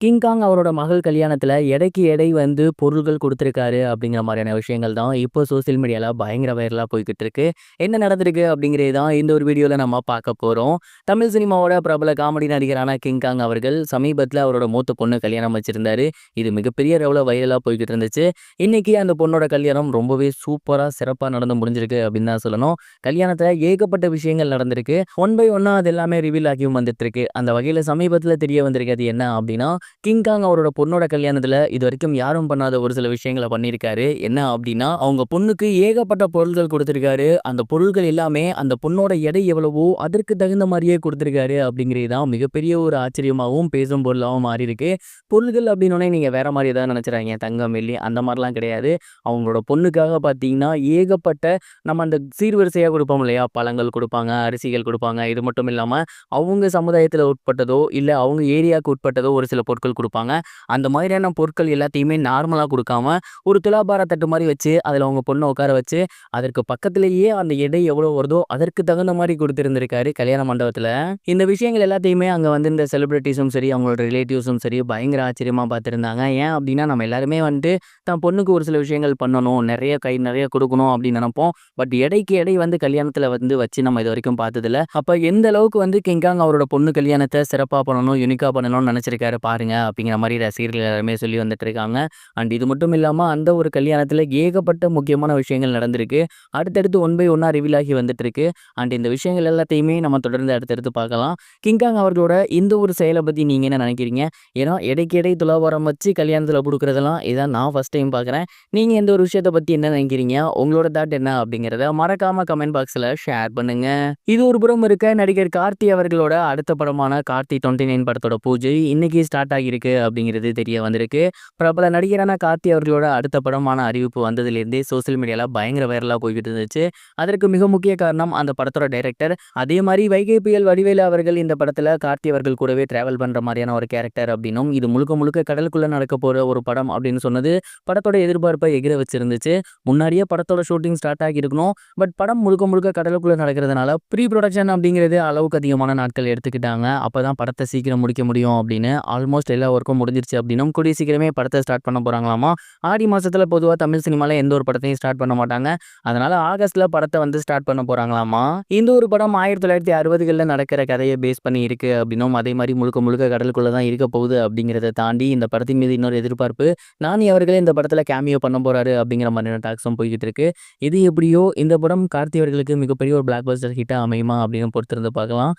King Kong அவரோட மகள் கல்யாணத்துல எடைக்கு எடை வந்து பொருள்கள் குடுத்திருக்காரு அப்படிங்கிற மாரியான விஷயங்கள் தான் இப்போ சோசியல் மீடியால பயங்கர வைரலா போய்க்கிட்டு இருக்கு. என்ன நடந்திருக்கு அப்படிங்கிறது தான் இந்த ஒரு வீடியோல நம்ம பார்க்க போறோம். தமிழ் சினிமாவோட பிரபல காமெடி நடிகரான கிங்காங் அவர்கள் சமீபத்துல அவரோட மூத்த பொண்ணு கல்யாணம் வச்சிருந்தாரு. இது மிகப்பெரிய அளவுல வைரலா போய்க்கிட்டு இருந்துச்சு. இன்னைக்கு அந்த பொண்ணோட கல்யாணம் ரொம்பவே சூப்பரா, சிறப்பா நடந்து முடிஞ்சிருக்கு அப்படின்னு தான் சொல்லணும். கல்யாணத்துல ஏகப்பட்ட விஷயங்கள் நடந்திருக்கு. ஒன் பை ஒன்னா அது எல்லாமே ரிவீல் ஆகியும் வந்துட்டு இருக்கு. அந்த வகையில சமீபத்துல தெரிய வந்திருக்கிறது என்ன அப்படின்னா, கிங்காங் அவரோட பொண்ணோட கல்யாணத்துல இதுவரைக்கும் யாரும் பண்ணாத ஒரு சில விஷயங்கள பண்ணியிருக்காரு. என்ன அப்படின்னா, அவங்க பொண்ணுக்கு ஏகப்பட்ட பொருள்கள் குடுத்திருக்காரு. அந்த பொருள்கள் எல்லாமே அந்த பொண்ணோட எடை எவ்வளவோ அதற்கு தகுந்த மாரியே குடுத்திருக்காரு அப்படிங்கிறது தான் மிகப்பெரிய ஒரு ஆச்சரியமாவும், பேசும் பொருளாவும் மாறியிருக்கு. பொருள்கள் அப்படின்னோனே நீங்க வேற மாரி ஏதாவது நினைச்சுறாதீங்க. தங்கம், வெள்ளி அந்த மாரிலாம் கிடையாது. அவங்களோட பொண்ணுக்காக பார்த்தீங்கன்னா, ஏகப்பட்ட நம்ம அந்த சீர்வரிசையா குடுப்போம் இல்லையா? பழங்கள் குடுப்பாங்க, அரிசிகள் குடுப்பாங்க. இது மட்டும் இல்லாம அவங்க சமுதாயத்துல உட்பட்டதோ, இல்ல அவங்க ஏரியாவுக்கு உட்பட்டதோ ஒரு சில பொருட்கள் குடுப்பாங்க. அந்த மாதிரியான பொருட்கள் எல்லாத்தையுமே நார்மலா குடுக்காம, ஒரு துலாபார தட்டு மாரி வச்சு, அதுல அவங்க பொண்ண உட்கார வச்சு, அதற்கு பக்கத்திலேயே அந்த எடை எவ்வளோ வருதோ, அதற்கு தகுந்த மாரி குடுத்திருந்திருக்காரு கல்யாண மண்டபத்துல. இந்த விஷயங்கள் எல்லாத்தையுமே அங்க வந்திருந்த செலிபிரிட்டீஸும் சரி, அவங்களோட ரிலேட்டிவ்ஸும் சரி, பயங்கர ஆச்சரியமா பார்த்திருந்தாங்க. ஏன் அப்டின்னா, நம்ம எல்லாருமே வந்துட்டு தன் பொண்ணுக்கு ஒரு சில விஷயங்கள் பண்ணணும், நெறைய கை நெறைய குடுக்கணும் அப்டின்னு நெனைப்போம். பட் எடைக்கு எடை வந்து கல்யாணத்துல வந்து வச்சு நம்ம இதுவரைக்கும் பார்த்ததில்ல. அப்ப எந்த அளவுக்கு வந்து கிங்காங் அவரோட பொண்ணு கல்யாணத்த சிறப்பா பண்ணணும், யூனிக்கா பண்ணணும்னு நெனைச்சிருக்காரு பாருங்க. அப்படிங்கிற மாரி ரசிகர்கள் எல்லாருமே சொல்லி வந்துட்டு இருக்காங்க. அண்ட் இது மட்டும் இல்லாம அந்த ஒரு கல்யாணத்துல ஏகப்பட்ட முக்கியமான விஷயங்கள் நடந்திருக்கு. அடுத்தடுத்து ஒன் பை ஒன்னா ரிவீல் ஆகி வந்துட்டு இருக்கு. அண்ட் இந்த விஷயங்கள் எல்லாத்தையுமே நம்ம தொடர்ந்து அடுத்தடுத்து பார்க்கலாம். கிங்காங் அவர்களோட இந்த ஒரு செயலை பத்தி நீங்க என்ன நினைக்கிறீங்க? ஏன்னா எடைக்கு எடை துலாபாரம் வச்சு கல்யாணத்துல குடுக்குறதெல்லாம் இதான் நான் ஃபர்ஸ்ட் டைம் பார்க்குறேன். நீங்க இந்த ஒரு விஷயத்த பத்தி என்ன நினைக்கிறீங்க? உங்களோட தாட் என்ன அப்படிங்கிறத மறக்காம கமெண்ட் பாக்ஸ்ல ஷேர் பண்ணுங்க. இது ஒரு புறம் இருக்க, நடிகர் கார்த்தி அவர்களோட அடுத்த படமான கார்த்தி 29 படத்தோட பூஜை இன்னைக்கு ஸ்டார்ட் ஆகியிருக்கு அப்படிங்கிறது தெரிய வந்திருக்கு. பிரபல நடிகரான கார்த்தி அவர்களோட அடுத்த படமான அறிவிப்பு வந்ததிலிருந்தே சோசியல் மீடியால பயங்கர வைரலா போய்கிட்டு இருந்துச்சு. அதற்கு மிக முக்கிய காரணம் அந்த படத்தோட டைரக்டர். அதே மாதிரி வைகை புயல் வடிவேலு அவர்கள் இந்த படத்துல கார்த்தி அவர்கள் கூடவே டிராவல் பண்ற மாதிரியான ஒரு கேரக்டர் அப்படின்னும், இது முழுக்க முழுக்க கடலுக்குள்ள நடக்க போற ஒரு படம் அப்படின்னு சொன்னது படத்தோட எதிர்பார்ப்பை எகிர வச்சிருந்துச்சு. முன்னாடியே படத்தோட ஷூட்டிங் ஸ்டார்ட் ஆகி இருக்கணும். பட் படம் முழுக்க முழுக்க கடலுக்குள்ள நடக்கிறதுனால ப்ரீ ப்ரொடக்ஷன் அப்படிங்கிறது அளவுக்கு அதிகமான நாட்கள் எடுத்துக்கிட்டாங்க. அப்பதான் படத்தை சீக்கிரம் முடிக்க முடியும் அப்படின்னு. ஆல்மோஸ்ட் எல்லா ஒர்க்கும் முடிஞ்சிருச்சு அப்படின்னும், கூடிய சீக்கிரமே படத்தை ஸ்டார்ட் பண்ண போறாங்களாமா. ஆடி மாசத்துல பொதுவா தமிழ் சினிமால எந்த ஒரு படத்தையும் ஸ்டார்ட் பண்ண மாட்டாங்க. அதனால ஆகஸ்ட்ல படத்தை வந்து ஸ்டார்ட் பண்ண போறாங்களாமா. இந்த ஒரு படம் 1960களில் நடக்கிற கதையை பேஸ் பண்ணி இருக்கு அப்படின்னும், அதே மாதிரி முழுக்க முழுக்க கடலுக்குள்ள தான் இருக்க போகுது அப்படிங்கிறத தாண்டி இந்த படத்தின் மீது இன்னொரு எதிர்பார்ப்பு. நானி அவர்களே இந்த படத்துல கேமியோ பண்ண போறாரு அப்படிங்கிற மாதிரியான டாக்ஸும் போய்கிட்டு இருக்கு. இது எப்படியோ இந்த படம் கார்த்தி அவர்களுக்கு மிகப்பெரிய ஒரு பிளாக் பஸ்டர் ஹிட்டா அமையுமா அப்படின்னு பொறுத்திருந்து பார்க்கலாம்.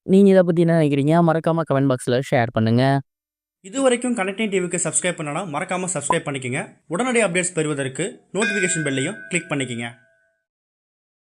நீங்க இத பத்தி என்ன நினைக்கிறீங்க? மறக்காம கமெண்ட் பாக்ஸ்ல ஷேர் பண்ணுங்க. இதுவரைக்கும் கனெக்டிங் டிவிக்கு சப்ஸ்கிரைப் பண்ணனா மறக்காமல் சப்ஸ்கிரைப் பண்ணிக்கங்க. உடனடி அப்டேட்ஸ் பெறுவதற்கு நோட்டிஃபிகேஷன் பெல்லையும் கிளிக் பண்ணிக்கங்க.